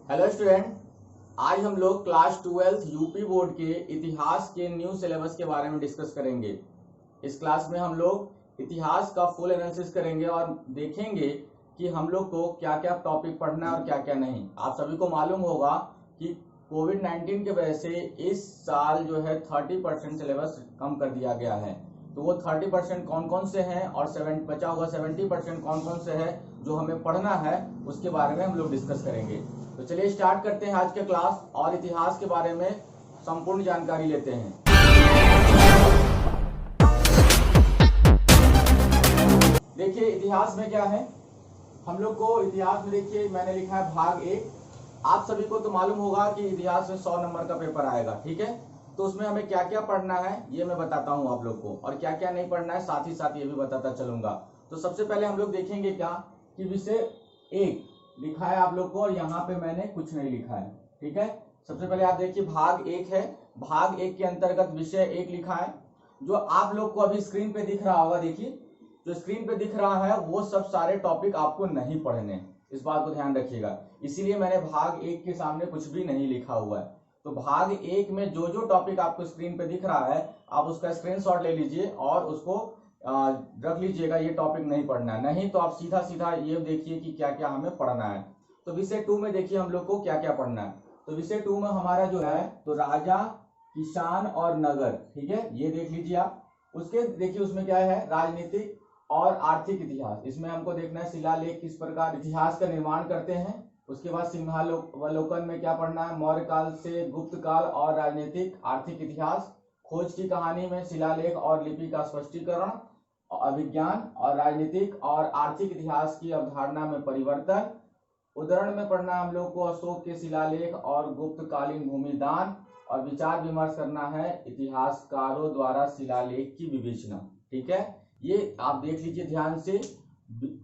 Hello student, आज हम लोग क्लास 12 यूपी बोर्ड के इतिहास के न्यू सिलेबस के बारे में डिस्कस करेंगे। इस क्लास में हम लोग इतिहास का फुल एनालिसिस करेंगे और देखेंगे कि हम लोग को क्या क्या टॉपिक पढ़ना है और क्या क्या नहीं। आप सभी को मालूम होगा कि कोविड-19 की वजह से इस साल जो है 30% सिलेबस कम कर दिया गया है। तो वो 30% कौन कौन से हैं और बचा हुआ 70% कौन कौन से है जो हमें पढ़ना है, उसके बारे में हम लोग डिस्कस करेंगे। तो चलिए स्टार्ट करते हैं आज के क्लास और इतिहास के बारे में संपूर्ण जानकारी लेते हैं। देखिए इतिहास में क्या है, हम लोग को इतिहास में देखिए मैंने लिखा है भाग 1। आप सभी को तो मालूम होगा कि इतिहास में 100 नंबर का पेपर आएगा, ठीक है। तो उसमें हमें क्या क्या पढ़ना है ये मैं बताता हूँ आप लोग को, और क्या क्या नहीं पढ़ना है साथ ही साथ ये भी बताता चलूंगा। तो सबसे पहले हम लोग देखेंगे क्या कि विषय 1 लिखा है आप लोग को, और यहाँ पे मैंने कुछ नहीं लिखा है, ठीक है। सबसे पहले आप देखिए भाग 1 है। भाग 1 के अंतर्गत विषय 1 लिखा है, जो आप लोग को अभी स्क्रीन पे दिख रहा होगा। देखिए जो स्क्रीन पे दिख रहा है वो सब सारे टॉपिक आपको नहीं पढ़ने, इस बात को ध्यान रखिएगा। इसीलिए मैंने भाग 1 के सामने कुछ भी नहीं लिखा हुआ है। तो भाग 1 में जो जो टॉपिक आपको स्क्रीन पे दिख रहा है आप उसका स्क्रीनशॉट ले लीजिए और उसको रख लीजिएगा। ये टॉपिक नहीं पढ़ना है, नहीं तो आप सीधा सीधा ये देखिए कि क्या क्या हमें पढ़ना है। तो विषय 2 में देखिए हम लोग को क्या क्या पढ़ना है। तो विषय 2 में हमारा जो है तो राजा, किसान और नगर, ठीक है, ये देख लीजिए आप। उसके देखिए उसमें क्या है, राजनीतिक और आर्थिक इतिहास। इसमें हमको देखना है शिलालेख किस प्रकार इतिहास का निर्माण करते हैं। उसके बाद सिंहावलोकन में क्या पढ़ना है, मौर्य काल से गुप्त काल और राजनीतिक आर्थिक इतिहास। खोज की कहानी में शिलालेख और लिपि का स्पष्टीकरण, अभिज्ञान और राजनीतिक और आर्थिक इतिहास की अवधारणा में परिवर्तन। उदाहरण में पढ़ना हम लोग को अशोक के शिलालेख और गुप्तकालीन भूमिदान, और विचार विमर्श करना है इतिहासकारों द्वारा शिलालेख की विवेचना, ठीक है। ये आप देख लीजिए ध्यान से।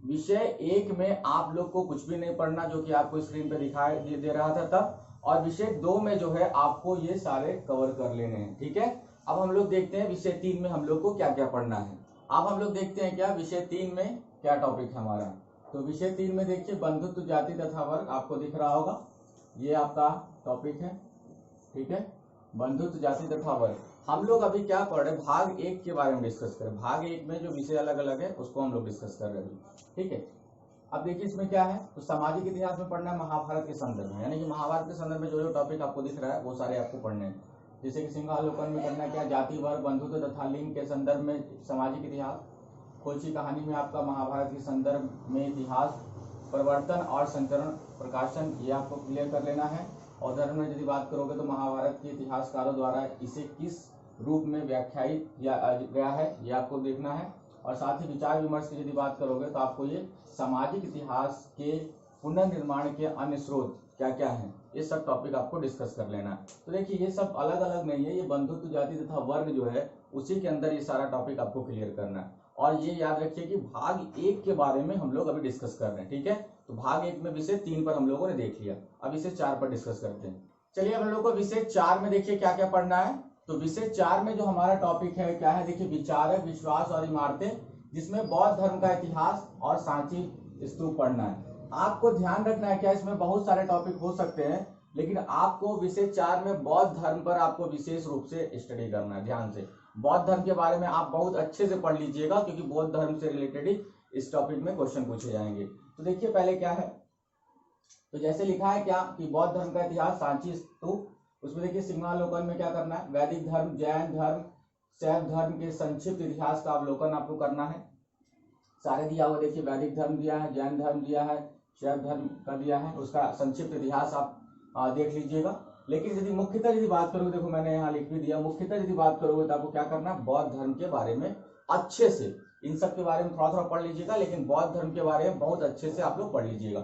विषय 1 में आप लोग को कुछ भी नहीं पढ़ना, जो कि आपको स्क्रीन पे दिखाई दे रहा था तब, और विषय 2 में जो है आपको ये सारे कवर कर लेने हैं, ठीक है। अब हम लोग देखते हैं विषय 3 में हम लोग को क्या क्या पढ़ना है। अब हम लोग देखते हैं क्या विषय 3 में क्या टॉपिक है हमारा। तो विषय 3 में देखिए बंधुत्व, जाति तथा वर्ग, आपको दिख रहा होगा ये आपका टॉपिक है, ठीक है। बंधुत्व, जाति तथा वर्ग। हम लोग अभी क्या पढ़ रहे हैं, भाग 1 के बारे में डिस्कस करें। भाग 1 में जो विषय अलग अलग है उसको हम लोग डिस्कस कर रहे हैं, ठीक है। अब देखिए इसमें क्या है, तो सामाजिक इतिहास में पढ़ना है महाभारत के संदर्भ में, यानी कि महाभारत के संदर्भ में जो जो टॉपिक आपको दिख रहा है वो सारे आपको पढ़ने हैं। जैसे कि सिंहावलोकन में करना क्या, जाति वर्ग बंधुत्व तथा लिंग के संदर्भ में सामाजिक इतिहास। खोज की कहानी में आपका महाभारत के संदर्भ में इतिहास, परिवर्तन और संचरण प्रकाशन, ये आपको क्लियर कर लेना है। और उदाहरण में यदि बात करोगे तो महाभारत के इतिहासकारों द्वारा इसे किस रूप में व्याख्यायित किया गया है ये आपको देखना है। और साथ ही विचार विमर्श की यदि बात करोगे तो आपको ये सामाजिक इतिहास के पुनर्निर्माण के अन्य स्रोत क्या क्या हैं, ये सब टॉपिक आपको डिस्कस कर लेना है। तो देखिए ये सब अलग अलग नहीं है, ये बंधुत्व, जाति तथा वर्ग जो है उसी के अंदर ये सारा टॉपिक आपको क्लियर करना है। और ये याद रखिए कि भाग 1 के बारे में हम लोग अभी डिस्कस कर रहे हैं, ठीक है। तो भाग 1 में विषय 3 पर हम लोगों ने देख लिया, अब विषय 4 पर डिस्कस करते हैं। चलिए हम लोग को विषय 4 में देखिए क्या क्या पढ़ना है। तो विषय 4 में जो हमारा टॉपिक है क्या है, देखिए विचारक, विश्वास और इमारतें, जिसमें बौद्ध धर्म का इतिहास और सांची स्तूप पढ़ना है। आपको ध्यान रखना है क्या, इसमें बहुत सारे टॉपिक हो सकते हैं, लेकिन आपको विषय 4 में बौद्ध धर्म पर आपको विशेष रूप से स्टडी करना है ध्यान से। बौद्ध धर्म के बारे में आप बहुत अच्छे से पढ़ लीजिएगा, क्योंकि बौद्ध धर्म से रिलेटेड ही इस टॉपिक में क्वेश्चन पूछे जाएंगे। तो देखिए पहले क्या है, तो जैसे लिखा है क्या कि बौद्ध धर्म का इतिहास, सांची स्तूप। उसमें देखिए सिंहावलोकन में क्या करना है, वैदिक धर्म, जैन धर्म, शैव धर्म के संक्षिप्त इतिहास का अवलोकन आपको करना है। सारे दिया हुआ देखिए, वैदिक धर्म दिया है, जैन धर्म दिया है, शैव धर्म का दिया है, उसका संक्षिप्त इतिहास आप देख लीजिएगा। लेकिन यदि मुख्यतः यदि बात करोगे, देखो मैंने यहाँ लिख भी दिया, मुख्यतः यदि बात करोगे तो आपको क्या करना है, बौद्ध धर्म के बारे में अच्छे से, इन सब के बारे में थोड़ा थोड़ा पढ़ लीजिएगा, लेकिन बौद्ध धर्म के बारे में बहुत अच्छे से आप लोग पढ़ लीजिएगा,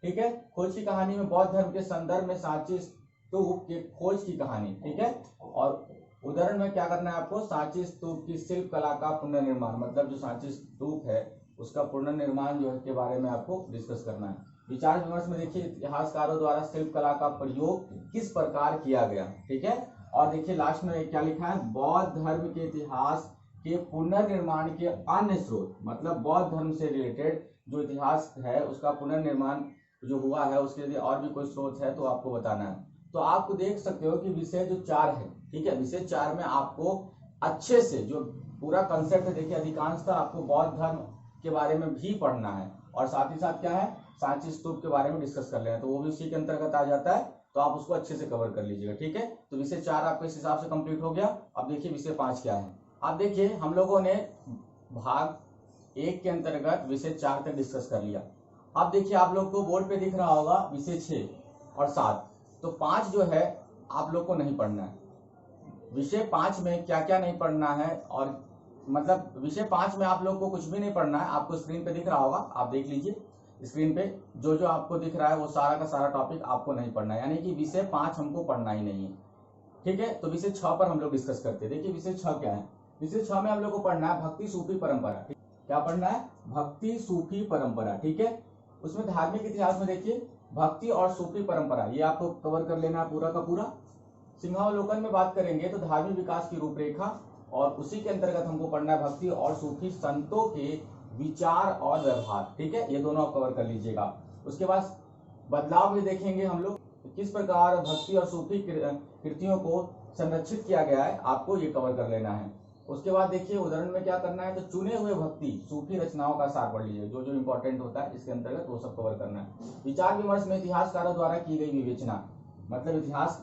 ठीक है। खोज की कहानी में बौद्ध धर्म के संदर्भ में सांची स्तूप के खोज की कहानी, ठीक है। और उदाहरण में क्या करना है आपको, सांची स्तूप की शिल्प कला का पुनर्निर्माण, मतलब जो सांची स्तूप है उसका पुनर्निर्माण जो है के बारे में आपको डिस्कस करना है। विचार विमर्श में देखिए इतिहासकारों द्वारा शिल्प कला का प्रयोग किस प्रकार किया गया, ठीक है। और देखिए लास्ट में क्या लिखा है, बौद्ध धर्म के इतिहास के पुनर्निर्माण के अन्य स्रोत, मतलब बौद्ध धर्म से रिलेटेड जो इतिहास है उसका पुनर्निर्माण जो हुआ है उसके लिए और भी कोई स्रोत है तो आपको बताना है। तो आप देख सकते हो कि विषय जो 4 है, ठीक है, विषय 4 में आपको अच्छे से जो पूरा कंसेप्ट है, देखिए अधिकांशतः आपको बौद्ध धर्म के बारे में भी पढ़ना है और साथ ही साथ क्या है, सांची स्तूप के बारे में डिस्कस कर लेना है, तो वो भी उसी के अंतर्गत आ जाता है, तो आप उसको अच्छे से कवर कर लीजिएगा, ठीक है। तो विषय 4 आपको इस हिसाब से कंप्लीट हो गया। अब देखिए विषय 5 क्या है। आप देखिए हम लोगों ने भाग 1 के अंतर्गत विषय 4 तक डिस्कस कर लिया। अब देखिए आप लोग को बोर्ड पे दिख रहा होगा विषय 6 और 7, तो 5 जो है आप लोग को नहीं पढ़ना है। विषय 5 में क्या क्या नहीं पढ़ना है, और मतलब विषय 5 में आप लोग को कुछ भी नहीं पढ़ना है। आपको स्क्रीन पे दिख रहा होगा, आप देख लीजिए स्क्रीन पे जो जो आपको दिख रहा है वो सारा का सारा टॉपिक आपको नहीं पढ़ना है, यानी कि विषय 5 हमको पढ़ना ही नहीं है, ठीक है। तो विषय 6 पर हम लोग डिस्कस करते हैं। देखिए विषय 6 क्या है। विषय 6 में हम लोग को पढ़ना है भक्ति सूफी परंपरा। क्या पढ़ना है? भक्ति सूफी परंपरा, ठीक है। उसमें धार्मिक इतिहास में देखिए भक्ति और सूफी परंपरा, ये आपको कवर कर लेना है पूरा का पूरा। सिंहावलोकन में बात करेंगे तो धार्मिक विकास की रूपरेखा, और उसी के अंतर्गत हमको पढ़ना है भक्ति और सूफी संतों के विचार और व्यवहार, ठीक है, ये दोनों आप कवर कर लीजिएगा। उसके बाद बदलाव भी देखेंगे हम लोग, किस प्रकार भक्ति और सूफी कृतियों को संरक्षित किया गया है, आपको ये कवर कर लेना है। उसके बाद देखिए उदाहरण में क्या करना है, तो चुने हुए भक्ति सूफी रचनाओं का सार पढ़ लीजिए, जो जो इंपॉर्टेंट होता है इसके अंतर्गत वो सब कवर करना है। विचार विमर्श में इतिहासकारों द्वारा की गई विवेचना, मतलब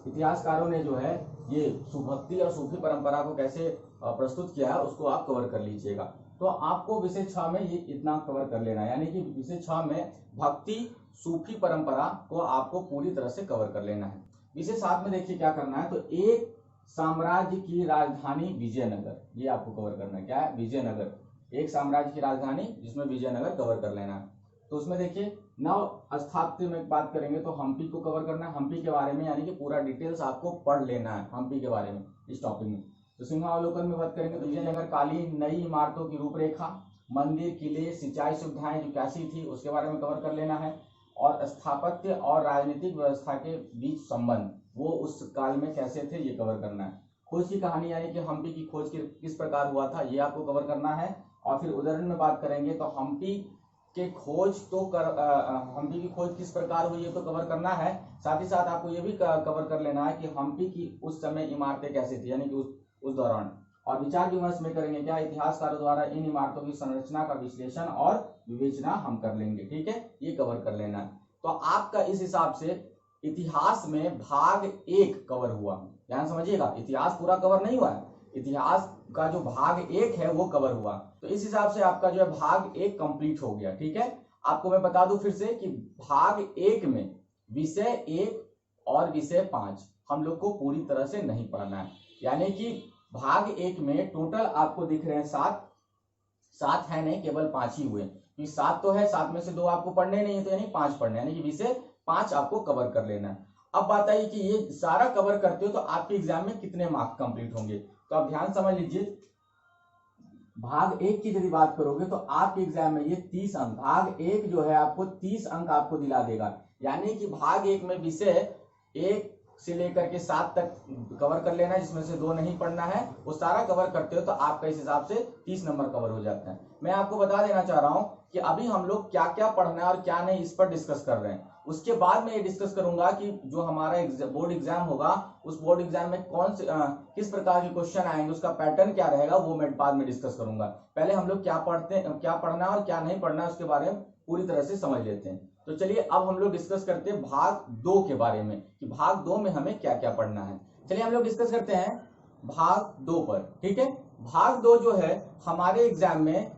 इतिहासकारों ने जो है ये सुभक्ति और सूफी परंपरा को कैसे प्रस्तुत किया है उसको आप कवर कर लीजिएगा। तो आपको विषय 6 में ये इतना कवर कर लेना है, यानी कि विषय 6 में भक्ति सूफी परंपरा को आपको पूरी तरह से कवर कर लेना है। विषय 7 में देखिए क्या करना है, तो एक साम्राज्य की राजधानी विजयनगर, ये आपको कवर करना है। क्या है? विजयनगर, एक साम्राज्य की राजधानी जिसमें विजयनगर कवर कर लेना है। तो उसमें देखिए नव स्थापत्य में बात करेंगे तो हम्पी को कवर करना है, हम्पी के बारे में, यानी कि पूरा डिटेल्स आपको पढ़ लेना है हम्पी के बारे में इस टॉपिक में। तो सिंहावलोकन में बात करेंगे तो विजयनगर कालीन नई इमारतों की रूपरेखा, मंदिर, किले, सिंचाई सुविधाएं जो कैसी थी उसके बारे में कवर कर लेना है, और स्थापत्य और राजनीतिक व्यवस्था के बीच संबंध, वो उस काल में कैसे थे ये कवर करना है। खोज की कहानी, यानी कि हम्पी की खोज किस प्रकार हुआ था ये आपको कवर करना है। और फिर उदाहरण में बात करेंगे तो हम्पी के खोज तो हम्पी की खोज किस प्रकार हुई है तो कवर करना है। साथ ही साथ आपको ये भी कवर कर लेना है कि हम्पी की उस समय इमारतें कैसी थी, यानी कि उस दौरान। और विचार विमर्श में करेंगे क्या, इतिहासकारों द्वारा इन इमारतों की संरचना का विश्लेषण और विवेचना हम कर लेंगे, ठीक है, ये कवर कर लेना है। तो आपका इस हिसाब से इतिहास में भाग 1 कवर हुआ। ध्यान समझिएगा, इतिहास पूरा कवर नहीं हुआ है, इतिहास का जो भाग 1 है वो कवर हुआ। तो इस हिसाब से आपका जो है भाग 1 कंप्लीट हो गया, ठीक है। आपको मैं बता दूं फिर से कि भाग 1 में विषय 1 और विषय 5 हम लोग को पूरी तरह से नहीं पढ़ना है, यानी कि भाग 1 में टोटल आपको दिख रहे हैं 7 है नहीं, केवल 5 ही हुए, क्योंकि 7 तो है, 7 में से 2 आपको पढ़ने नहीं है, तो यानी 5 पढ़ने, यानी कि विषय 5 आपको कवर कर लेना है। अब बात आई कि ये सारा कवर करते हो तो आपके एग्जाम में कितने मार्क्स कंप्लीट होंगे, तो आप ध्यान समझ लीजिए। भाग 1 की यदि बात करोगे तो आपके एग्जाम में ये 30 अंक, भाग 1 जो है आपको 30 अंक आपको दिला देगा, यानी कि भाग 1 में विषय 1 से लेकर के 7 तक कवर कर लेना है, जिसमें से 2 नहीं पढ़ना है, वो सारा कवर करते हो तो आपका इस हिसाब से 30 नंबर कवर हो जाता है। मैं आपको बता देना चाह रहा हूं कि अभी हम लोग क्या क्या पढ़ना है और क्या नहीं इस पर डिस्कस कर रहे हैं। उसके बाद मैं ये डिस्कस करूंगा कि जो हमारा बोर्ड एग्जाम होगा उस बोर्ड एग्जाम में कौन से किस प्रकार के क्वेश्चन आएंगे, उसका पैटर्न क्या रहेगा, वो मैं बाद में डिस्कस करूंगा। पहले हम लोग क्या पढ़ना है और क्या नहीं पढ़ना है उसके बारे में पूरी तरह से समझ लेते हैं। तो चलिए अब हम लोग डिस्कस करते हैं भाग 2 के बारे में कि भाग 2 में हमें क्या क्या पढ़ना है। चलिए हम लोग डिस्कस करते हैं भाग 2 पर, ठीक है। भाग 2 जो है हमारे एग्जाम में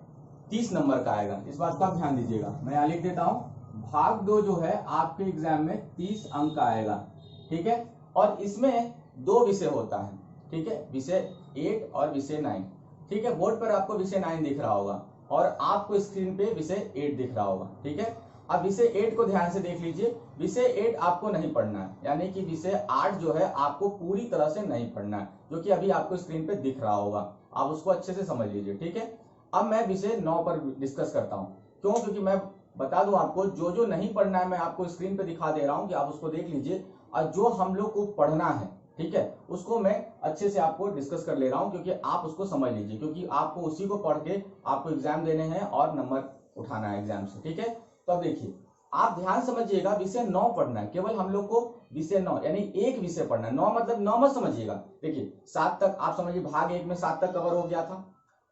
30 नंबर का आएगा, इस बात का ध्यान दीजिएगा। मैं यहाँ लिख देता हूं, भाग 2 जो है आपके एग्जाम में 30 अंक का आएगा, ठीक है। और इसमें 2 विषय होता है, ठीक है, विषय 8 और विषय 9, ठीक है। बोर्ड पर आपको विषय 9 दिख रहा होगा और आपको स्क्रीन पे विषय 8 दिख रहा होगा, ठीक है। अब विषय 8 को ध्यान से देख लीजिए, विषय 8 आपको नहीं पढ़ना है, यानी कि विषय 8 जो है आपको पूरी तरह से नहीं पढ़ना है, जो कि अभी आपको स्क्रीन पे दिख रहा होगा, आप उसको अच्छे से समझ लीजिए, ठीक है। अब मैं विषय 9 पर डिस्कस करता हूं, क्यों, क्योंकि मैं बता दूं आपको जो जो नहीं पढ़ना है मैं आपको स्क्रीन पे दिखा दे रहा हूं कि आप उसको देख लीजिए, और जो हम लोग को पढ़ना है, ठीक है, उसको मैं अच्छे से आपको डिस्कस कर ले रहा हूं, क्योंकि आप उसको समझ लीजिए, क्योंकि आपको उसी को पढ़ के आपको एग्जाम देने हैं और नंबर उठाना है एग्जाम से, ठीक है। तो अब देखिए आप ध्यान समझिएगा, विषय 9 पढ़ना है, केवल हम लोग को विषय 9 यानी एक विषय पढ़ना है। 9 मतलब 9 मत समझिएगा, देखिए 7 तक आप समझिए, भाग 1 में 7 तक कवर हो गया था,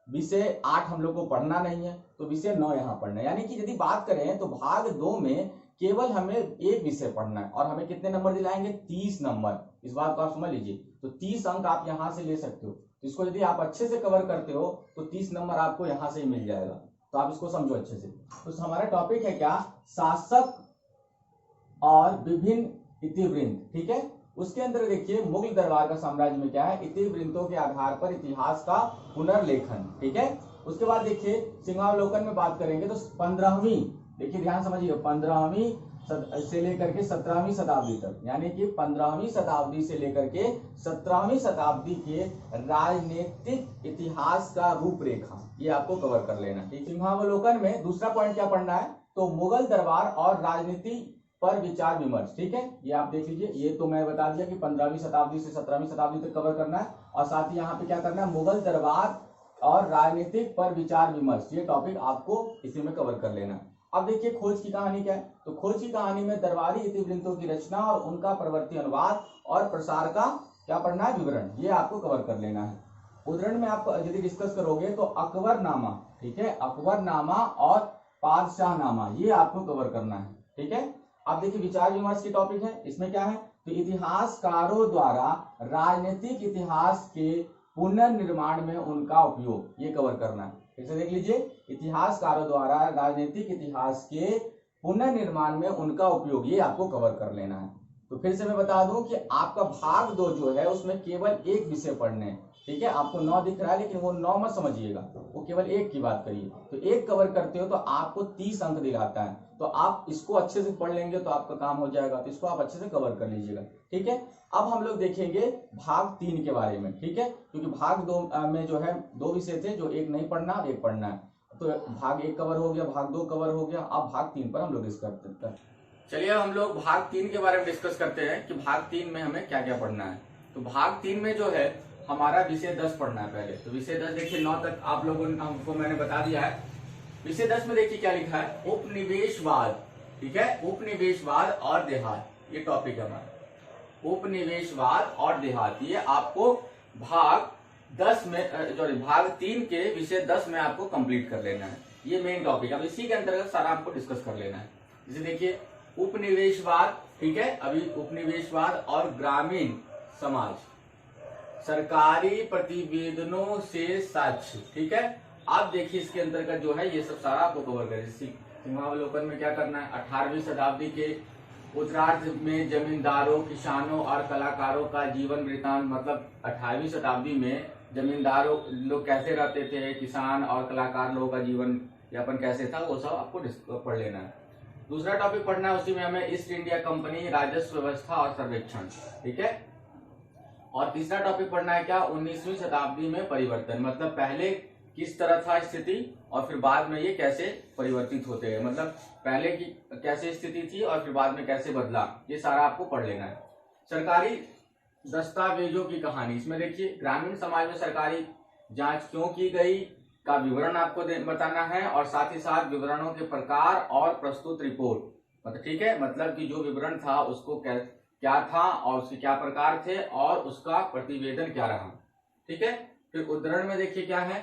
विषय 8 हम लोग को पढ़ना नहीं है, तो विषय 9 यहाँ पढ़ना है। यानी कि यदि बात करें तो भाग 2 में केवल हमें एक विषय पढ़ना है, और हमें कितने नंबर दिलाएंगे? 30 नंबर। इस बात को आप समझ लीजिए, तो 30 अंक आप यहाँ से ले सकते हो। तो इसको यदि आप अच्छे से कवर करते हो तो 30 नंबर आपको यहाँ से ही मिल जाएगा। तो आप इसको समझो अच्छे से। तो हमारा टॉपिक है क्या? शासक और विभिन्न इतिवृत्त, ठीक है। उसके अंदर देखिए मुगल दरबार का साम्राज्य में क्या है? इतिवृत्तों के आधार पर इतिहास का पुनर्लेखन, ठीक है। उसके बाद देखिए सिंहावलोकन में बात करेंगे तो 15वीं, देखिए ध्यान समझिए, 15वीं से लेकर के 17वीं शताब्दी तक, यानी कि 15वीं शताब्दी से लेकर के 17वीं शताब्दी के राजनीतिक इतिहास का रूपरेखा, ये आपको कवर कर लेना, ठीक। सिंहावलोकन में दूसरा पॉइंट क्या पढ़ना है? तो मुगल दरबार और राजनीति पर विचार विमर्श, ठीक है। ये आप देख लीजिए, ये तो मैं बता दिया कि 15वीं शताब्दी से 17वीं शताब्दी तक कवर करना है, और साथ ही यहाँ पे क्या करना है? मुगल दरबार और राजनीतिक पर विचार विमर्श, ये टॉपिक आपको इसी में कवर कर लेना है। अब देखिए खोज की कहानी क्या है? तो खोज की कहानी में दरबारी इतिवृत्तों की रचना और उनका प्रवृत्ति अनुवाद और प्रसार का क्या पढ़ना है? विवरण, ये आपको कवर कर लेना है। उदाहरण में आप यदि डिस्कस करोगे तो अकबरनामा, ठीक है, अकबरनामा और पादशाहनामा, ये आपको कवर करना है, ठीक है। अब देखिए विचार विमर्श की टॉपिक है, इसमें क्या है? तो इतिहासकारों द्वारा राजनीतिक इतिहास के पुनर्निर्माण में उनका उपयोग, ये कवर करना है। फिर से देख लीजिए, इतिहासकारों द्वारा राजनीतिक इतिहास के पुनर्निर्माण में उनका उपयोग, ये आपको कवर कर लेना है। तो फिर से मैं बता दूं कि आपका भाग 2 जो है उसमें केवल एक विषय पढ़ने हैं, ठीक है। आपको 9 दिख रहा है, लेकिन वो 9 मत समझिएगा, वो केवल एक की बात करिए। तो एक कवर करते हो तो आपको 30 अंक दिलाता है, तो आप इसको अच्छे से पढ़ लेंगे तो आपका काम हो जाएगा। तो इसको आप अच्छे से कवर कर लीजिएगा, ठीक है। अब हम लोग देखेंगे भाग 3 के बारे में, ठीक है, क्योंकि भाग 2 में जो है 2 विषय थे, जो एक नहीं पढ़ना और एक पढ़ना है। तो भाग 1 कवर हो गया, भाग 2 कवर हो गया, अब भाग 3 पर हम लोग डिस्कस करते हैं। चलिए हम लोग भाग 3 के बारे में डिस्कस करते हैं कि भाग 3 में हमें क्या क्या पढ़ना है। तो भाग 3 में जो है हमारा विषय 10 पढ़ना है पहले। तो विषय 10 देखिए 9 तक आप लोगों ने हमको मैंने बता दिया है। विषय 10 में देखिए क्या लिखा है? उपनिवेशवाद, ठीक है, उपनिवेशवाद और देहात, ये टॉपिक है हमारा। उपनिवेशवाद और देहात, ये आपको भाग 10 में भाग 3 के विषय 10 में आपको कंप्लीट कर लेना है। ये मेन टॉपिक है, अब इसी के अंतर्गत सारा आपको डिस्कस कर लेना है। जैसे देखिए उपनिवेशवाद, ठीक है, अभी उपनिवेशवाद और ग्रामीण समाज, सरकारी प्रतिवेदनों से साक्ष्य, ठीक है। आप देखिए इसके अंतर्गत जो है ये सब सारा आपको कवर करें। सिंहावलोकन में क्या करना है? 18वीं शताब्दी के उत्तरार्ध में जमींदारों, किसानों और कलाकारों का जीवन वृत्तांत, मतलब 18वीं शताब्दी में जमींदारों लोग कैसे रहते थे, किसान और कलाकार लोगों का जीवन यापन कैसे था, वो सब आपको पढ़ लेना है। दूसरा टॉपिक पढ़ना है, उसी में हमें ईस्ट इंडिया कंपनी, राजस्व व्यवस्था और सर्वेक्षण, ठीक है। और तीसरा टॉपिक पढ़ना है क्या? 19वीं शताब्दी में परिवर्तन, मतलब पहले किस तरह था स्थिति और फिर बाद में ये कैसे परिवर्तित होते हैं, मतलब पहले की कैसे स्थिति थी और फिर बाद में कैसे बदला, ये सारा आपको पढ़ लेना है। सरकारी दस्तावेजों की कहानी, इसमें देखिए ग्रामीण समाज में सरकारी जांच क्यों की गई का विवरण आपको बताना है, और साथ ही साथ विवरणों के प्रकार और प्रस्तुत रिपोर्ट, मतलब ठीक है, मतलब कि जो विवरण था उसको क्या था और उसके क्या प्रकार थे और उसका प्रतिवेदन क्या रहा, ठीक है। फिर उद्धरण में देखिए क्या है,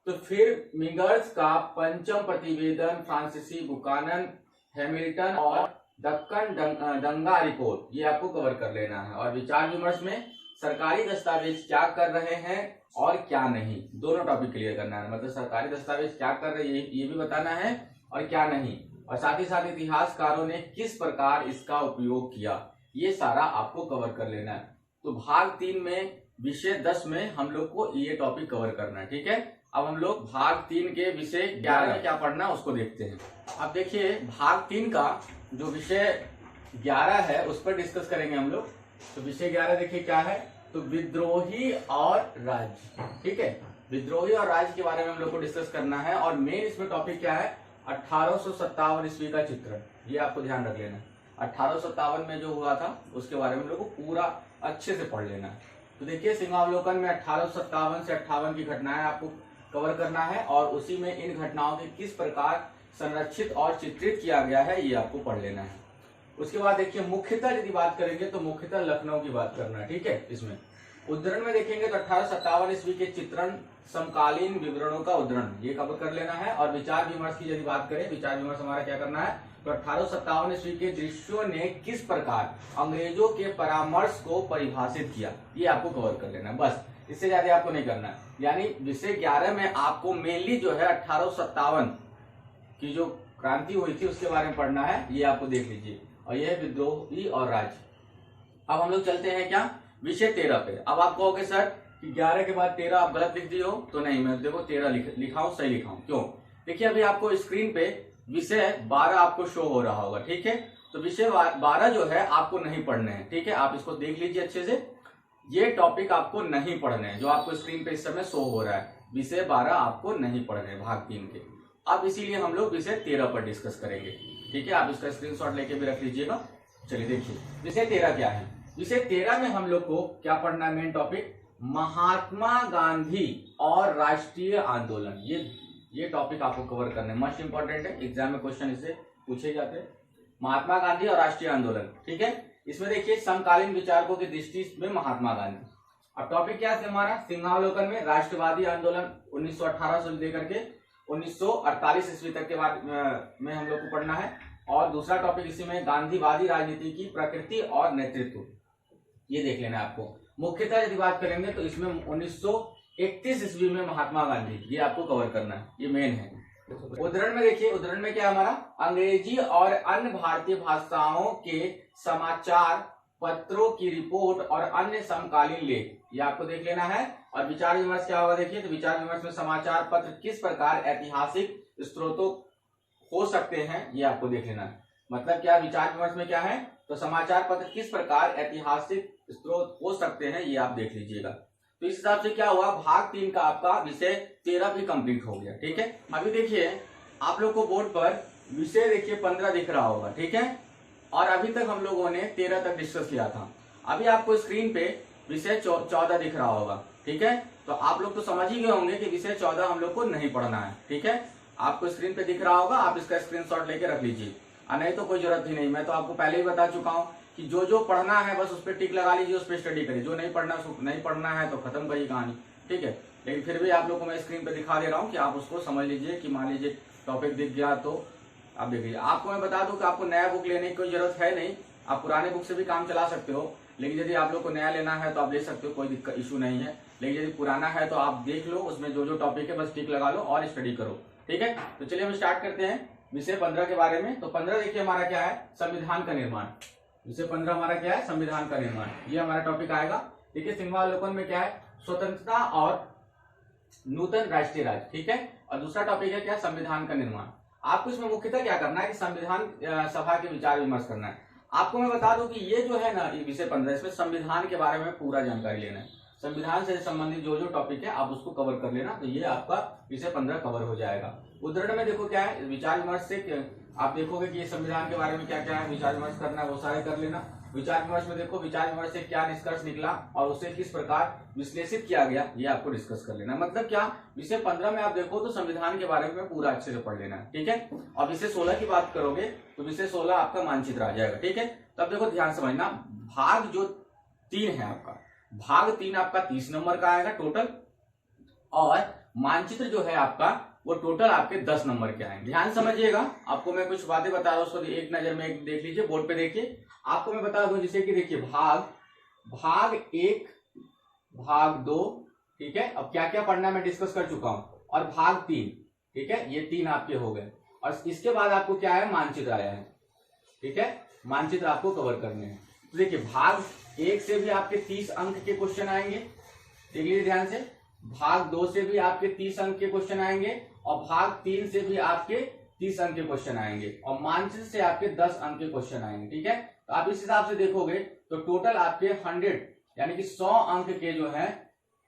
तो फिर मिंगर्स का पंचम प्रतिवेदन, फ्रांसीसी बुकानन, हैमिल्टन और दक्कन दंगा रिपोर्ट, ये आपको कवर कर लेना है। और विचार विमर्श में सरकारी दस्तावेज क्या कर रहे हैं और क्या नहीं, दोनों टॉपिक क्लियर करना है, मतलब सरकारी दस्तावेज क्या कर रहे हैं ये भी बताना है और क्या नहीं, और साथ ही साथ इतिहासकारों ने किस प्रकार इसका उपयोग किया, ये सारा आपको कवर कर लेना है। तो भाग 3 में विषय 10 में हम लोग को ये टॉपिक कवर करना है, ठीक है। अब हम लोग भाग 3 के विषय 11 में क्या पढ़ना है उसको देखते हैं। अब देखिए भाग 3 का जो विषय 11 है उस पर डिस्कस करेंगे हम लोग। तो विषय 11 देखिए क्या है, तो विद्रोही और राज्य, ठीक है, विद्रोही और राज्य के बारे में हम लोग को डिस्कस करना है। और मेन इसमें टॉपिक क्या है, 1857 ईस्वी का चित्रण, ये आपको ध्यान रख लेना है। 1857 में जो हुआ था उसके बारे में हम लोग को पूरा अच्छे से पढ़ लेना है। तो देखिए सिंहावलोकन में 1857 से 58 की घटनाएं आपको कवर करना है, और उसी में इन घटनाओं के किस प्रकार संरक्षित और चित्रित किया गया है, ये आपको पढ़ लेना है। उसके बाद देखिए मुख्यतः यदि बात करेंगे तो मुख्यतः लखनऊ की बात करना है, ठीक है। इसमें उद्धरण में देखेंगे तो 1857 ईस्वी के चित्रण समकालीन विवरणों का उद्धरण ये कवर कर लेना है। और विचार विमर्श की यदि बात करें, विचार विमर्श हमारा क्या करना है, तो 1857 ईस्वी के दृश्यों ने किस प्रकार अंग्रेजों के परामर्श को परिभाषित किया, ये आपको कवर कर लेना है। बस इससे ज्यादा आपको नहीं करना है। यानी विषय 11 में आपको मेनली जो है 1857 की जो क्रांति हुई थी उसके बारे में पढ़ना है, ये आपको देख लीजिए। और ये है विद्रोही और राज्य। अब हम लोग चलते हैं क्या, विषय 13 पे। अब आप कहोगे सर कि 11 के बाद 13 आप गलत लिख दिए हो, तो नहीं, मैं देखो 13 लिखाऊं, सही लिखाऊं। क्यों? देखिए अभी आपको स्क्रीन पे विषय 12 आपको शो हो रहा होगा, ठीक है। तो विषय 12 जो है आपको नहीं पढ़ने हैं, ठीक है। आप इसको देख लीजिए अच्छे से, ये टॉपिक आपको नहीं पढ़ने हैं जो आपको स्क्रीन पे इस समय शो हो रहा है। विषय 12 आपको नहीं पढ़ने हैं भाग 3 के। अब इसीलिए हम लोग विषय 13 पर डिस्कस करेंगे, ठीक है। आप इसका स्क्रीनशॉट लेके भी रख लीजिएगा। चलिए देखिए विषय 13 क्या है। विषय 13 में हम लोग को क्या पढ़ना है, मेन टॉपिक महात्मा गांधी और राष्ट्रीय आंदोलन। ये टॉपिक आपको कवर करना है, मस्ट इंपॉर्टेंट है, एग्जाम में क्वेश्चन इससे पूछे जाते हैं। महात्मा गांधी और राष्ट्रीय आंदोलन, ठीक है। इसमें देखिए समकालीन विचारकों की दृष्टि में महात्मा गांधी। अब टॉपिक क्या है हमारा, सिंहावलोकन में राष्ट्रवादी आंदोलन 1918 से लेकर के 1948 ईस्वी तक के बाद में हम लोग को पढ़ना है। और दूसरा टॉपिक इसी में गांधीवादी राजनीति की प्रकृति और नेतृत्व, ये देख लेना है आपको। मुख्यतः यदि बात करेंगे तो इसमें 1931 ईस्वी में महात्मा गांधी, ये आपको कवर करना है, ये मेन है। उद्धरण में देखिए, उद्धरण में क्या हमारा, अंग्रेजी और अन्य भारतीय भाषाओं के समाचार पत्रों की रिपोर्ट और अन्य समकालीन लेख, ये आपको देख लेना है। और विचार विमर्श क्या होगा देखिए, तो विचार विमर्श में समाचार पत्र किस प्रकार ऐतिहासिक स्रोतों हो सकते हैं, ये आपको देख लेना है। मतलब क्या विचार विमर्श में क्या है, तो समाचार पत्र किस प्रकार ऐतिहासिक स्रोत हो सकते हैं, ये आप देख लीजिएगा। तो इस हिसाब से क्या हुआ, भाग 3 का आपका विषय 13 भी कंप्लीट हो गया, ठीक है। अभी देखिए आप लोग को बोर्ड पर विषय देखिए 15 दिख रहा होगा, ठीक है। और अभी तक हम लोगों ने 13 तक डिस्कस किया था। अभी आपको स्क्रीन पे विषय 14 दिख रहा होगा, ठीक है। तो आप लोग तो समझ ही गए होंगे कि विषय 14 हम लोग को नहीं पढ़ना है, ठीक है। आपको स्क्रीन पे दिख रहा होगा, आप इसका स्क्रीनशॉट लेके रख लीजिए, और नहीं तो कोई जरूरत ही नहीं। मैं तो आपको पहले ही बता चुका हूँ कि जो जो पढ़ना है बस उस पर टिक लगा लीजिए, उस पर स्टडी करिए। जो नहीं पढ़ना है तो खत्म करिए कहानी, ठीक है। लेकिन फिर भी आप लोग को मैं स्क्रीन पे दिखा दे रहा हूँ कि आप उसको समझ लीजिए कि मान लीजिए टॉपिक दिख गया तो आप देख लीजिए। आपको मैं बता दूं कि आपको नया बुक लेने की कोई जरूरत है नहीं, आप पुराने बुक से भी काम चला सकते हो। लेकिन यदि आप लोग को नया लेना है तो आप ले सकते हो, कोई दिक्कत इशू नहीं है। लेकिन यदि पुराना है तो आप देख लो, उसमें जो जो टॉपिक है बस टिक लगा लो और स्टडी करो, ठीक है। तो चलिए हम स्टार्ट करते हैं विषय 15 के बारे में। तो 15 देखिए हमारा क्या है, संविधान का निर्माण। विषय 15 हमारा क्या है, संविधान का निर्माण, ये हमारा टॉपिक आएगा। देखिए सिंहावलोकन में क्या है, स्वतंत्रता और नूतन राष्ट्रीय राज्य, ठीक है। और दूसरा टॉपिक है क्या, संविधान का निर्माण। आपको इसमें मुख्यतः क्या करना है कि संविधान सभा के विचार विमर्श करना है। आपको मैं बता दूं कि ये जो है ना विषय 15, इसमें संविधान के बारे में पूरा जानकारी लेना है। संविधान से संबंधित जो जो टॉपिक है आप उसको कवर कर लेना, तो ये आपका विषय 15 कवर हो जाएगा। उद्धरण में देखो क्या है, विचार विमर्श से आप देखोगे कि संविधान के बारे में क्या क्या है विचार विमर्श करना है, वो सारे कर लेना। विचार विमर्श में देखो विचार विमर्श से क्या निष्कर्ष निकला और उसे किस प्रकार विश्लेषित किया गया, ये आपको डिस्कस कर लेना। मतलब क्या, विषय 15 में आप देखो तो संविधान के बारे में पूरा अच्छे से पढ़ लेना, ठीक है। और विषय 16 की बात करोगे तो विषय 16 आपका मानचित्र आ जाएगा, ठीक है। तब देखो ध्यान समझना, भाग जो 3 है आपका, भाग 3 आपका 30 नंबर का आएगा टोटल, और मानचित्र जो है आपका वो टोटल आपके 10 नंबर के आएंगे। ध्यान समझिएगा, आपको मैं कुछ बातें बता रहा हूं, उसको एक नजर में देख लीजिए, बोर्ड पे देखिए। आपको मैं बता दूं जैसे कि देखिए भाग 1, भाग 2, ठीक है। अब क्या क्या पढ़ना मैं डिस्कस कर चुका हूं, और भाग 3, ठीक है, ये 3 आपके हो गए। और इसके बाद आपको क्या है, मानचित्र आया है, ठीक है। मानचित्र आपको कवर करने हैं। तो देखिए भाग 1 से भी आपके 30 अंक के क्वेश्चन आएंगे, देख लीजिए ध्यान से। भाग 2 से भी आपके 30 अंक के क्वेश्चन आएंगे, और भाग 3 से भी आपके 30 अंक के क्वेश्चन आएंगे, और मानचित्र से आपके 10 अंक के क्वेश्चन आएंगे, ठीक है। तो आप इस हिसाब से देखोगे तो टोटल आपके 100 यानी कि 100 अंक के जो है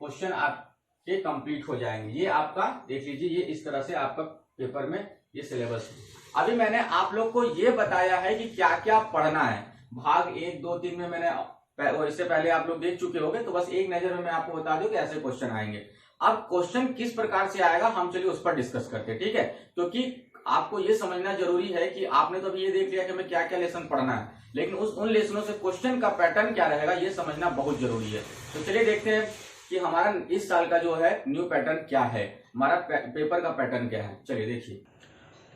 क्वेश्चन आपके कंप्लीट हो जाएंगे। ये आपका देख लीजिए, ये इस तरह से आपका पेपर में ये सिलेबस है। अभी मैंने आप लोग को ये बताया है कि क्या क्या पढ़ना है। भाग 1, 2, 3 में मैंने, और इससे पहले आप लोग देख चुके होंगे, तो बस एक नजर में मैं आपको बता दूं कि ऐसे क्वेश्चन आएंगे। अब क्वेश्चन किस प्रकार से आएगा हम चलिए उस पर डिस्कस करते हैं, ठीक है। क्योंकि आपको ये समझना जरूरी है कि आपने तो अभी ये देख लिया कि हमें क्या क्या लेसन पढ़ना है, लेकिन उन लेसनों से क्वेश्चन का पैटर्न क्या रहेगा ये समझना बहुत जरूरी है। तो चलिए देखते हैं कि हमारा इस साल का जो है न्यू पैटर्न क्या है, हमारा पेपर का पैटर्न क्या है। चलिए देखिए,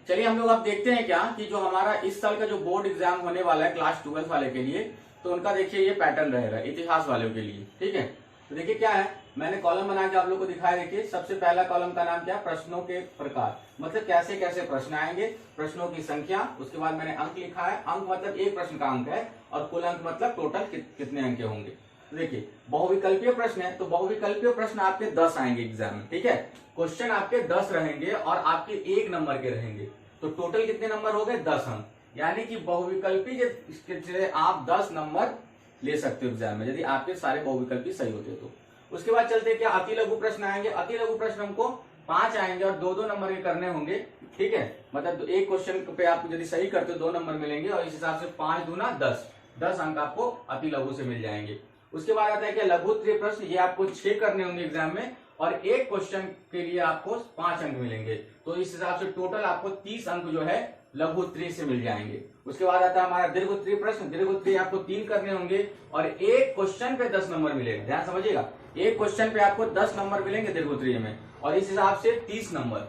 चलिए हम लोग अब देखते हैं क्या कि जो हमारा इस साल का जो बोर्ड एग्जाम होने वाला है क्लास 12 वाले के लिए, तो उनका देखिए ये पैटर्न रहेगा इतिहास वालों के लिए। ठीक है, तो देखिए क्या है, मैंने कॉलम बना के आप लोग को दिखाया। देखिए सबसे पहला कॉलम का नाम क्या है, प्रश्नों के प्रकार, मतलब कैसे कैसे प्रश्न आएंगे, प्रश्नों की संख्या। उसके बाद मैंने अंक लिखा है, अंक मतलब एक प्रश्न का अंक है, और कुल अंक मतलब टोटल कितने अंक होंगे। तो देखिए बहुविकल्पीय प्रश्न है, तो बहुविकल्पीय प्रश्न आपके 10 आएंगे एग्जाम में। ठीक है, क्वेश्चन आपके 10 रहेंगे और आपके 1 नंबर के रहेंगे, तो टोटल कितने नंबर हो गए, 10 अंक। यानी कि बहुविकल्पी के आप 10 नंबर ले सकते हो एग्जाम में, यदि आपके सारे बहुविकल्पी सही होते तो। उसके बाद चलते क्या, अति लघु प्रश्न आएंगे। अति लघु प्रश्न हमको 5 आएंगे और 2-2 नंबर के करने होंगे। ठीक है, मतलब एक क्वेश्चन पे आप यदि सही करते हो 2 नंबर मिलेंगे, और इस हिसाब से 5 दूना 10 अंक आपको अति लघु से मिल जाएंगे। उसके बाद आता है क्या, लघुत्तरीय प्रश्न, ये आपको 6 करने होंगे एग्जाम में, और एक क्वेश्चन के लिए आपको 5 अंक मिलेंगे, तो इस हिसाब से टोटल आपको 30 अंक जो है लघुत्तरीय से मिल जाएंगे। उसके बाद आता है हमारा दीर्घोत्तरीय प्रश्न। दीर्घोत्तरीय आपको 3 करने होंगे और एक क्वेश्चन पे 10 नंबर मिलेगा। ध्यान समझिएगा, एक क्वेश्चन पे आपको 10 नंबर मिलेंगे दीर्घोत्तरीय में, और इस हिसाब से 30 नंबर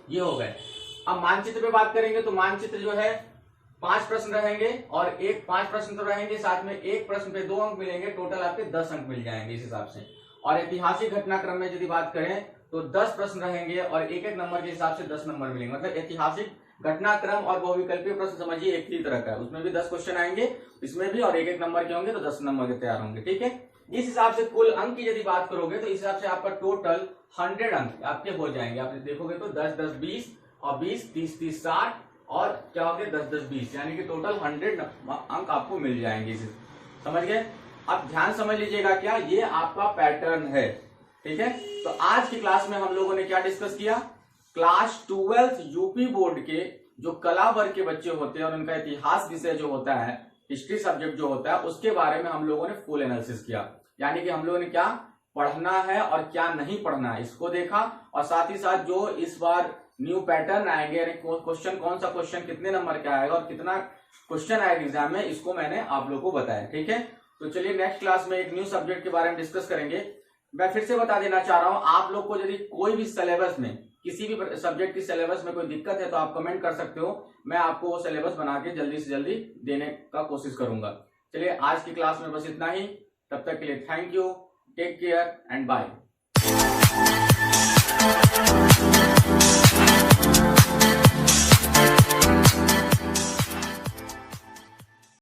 ये हो गए। अब मानचित्र पे बात करेंगे, तो मानचित्र जो है 5 प्रश्न रहेंगे, और 5 प्रश्न तो रहेंगे, साथ में एक प्रश्न पे 2 अंक मिलेंगे, टोटल आपके 10 अंक मिल जाएंगे इस हिसाब से। और ऐतिहासिक घटनाक्रम में यदि बात करें तो 10 प्रश्न रहेंगे और एक नंबर के हिसाब से 10 नंबर मिलेंगे। मतलब ऐतिहासिक घटनाक्रम और बहुविकल्पीय प्रश्न समझिए एक ही तरह का है, उसमें भी 10 क्वेश्चन आएंगे, इसमें भी, और एक नंबर के होंगे, तो 10 नंबर के तैयार होंगे। ठीक है, इस हिसाब से कुल अंक की यदि बात करोगे तो इस हिसाब से आपका टोटल 100 अंक आपके हो जाएंगे। आप देखोगे तो 10-10 20 और 20 30-30 60 और क्या हो गया 10-10 20, यानी कि टोटल 100 अंक आपको मिल जाएंगे। समझ गए? अब ध्यान समझ लीजिएगा, क्या ये आपका पैटर्न है। ठीक है, तो आज की क्लास में हम लोगों ने क्या डिस्कस किया, क्लास 12 यूपी बोर्ड के जो कला वर्ग के बच्चे होते हैं और उनका इतिहास विषय जो होता है, हिस्ट्री सब्जेक्ट जो होता है, उसके बारे में हम लोगों ने फुल एनालिसिस किया। यानी कि हम लोगों ने क्या पढ़ना है और क्या नहीं पढ़ना है इसको देखा, और साथ ही साथ जो इस बार न्यू पैटर्न आएंगे, क्वेश्चन कौन सा क्वेश्चन कितने नंबर का आएगा और कितना क्वेश्चन आएगा एग्जाम में, इसको मैंने आप लोगों को बताया। ठीक है, तो चलिए नेक्स्ट क्लास में एक न्यू सब्जेक्ट के बारे में डिस्कस करेंगे। मैं फिर से बता देना चाह रहा हूं, आप लोग को यदि कोई भी सिलेबस में, किसी भी सब्जेक्ट की सिलेबस में कोई दिक्कत है तो आप कमेंट कर सकते हो, मैं आपको वो सिलेबस बना के जल्दी से जल्दी देने का कोशिश करूंगा। चलिए आज की क्लास में बस इतना ही, तब तक के लिए thank you, take care and bye.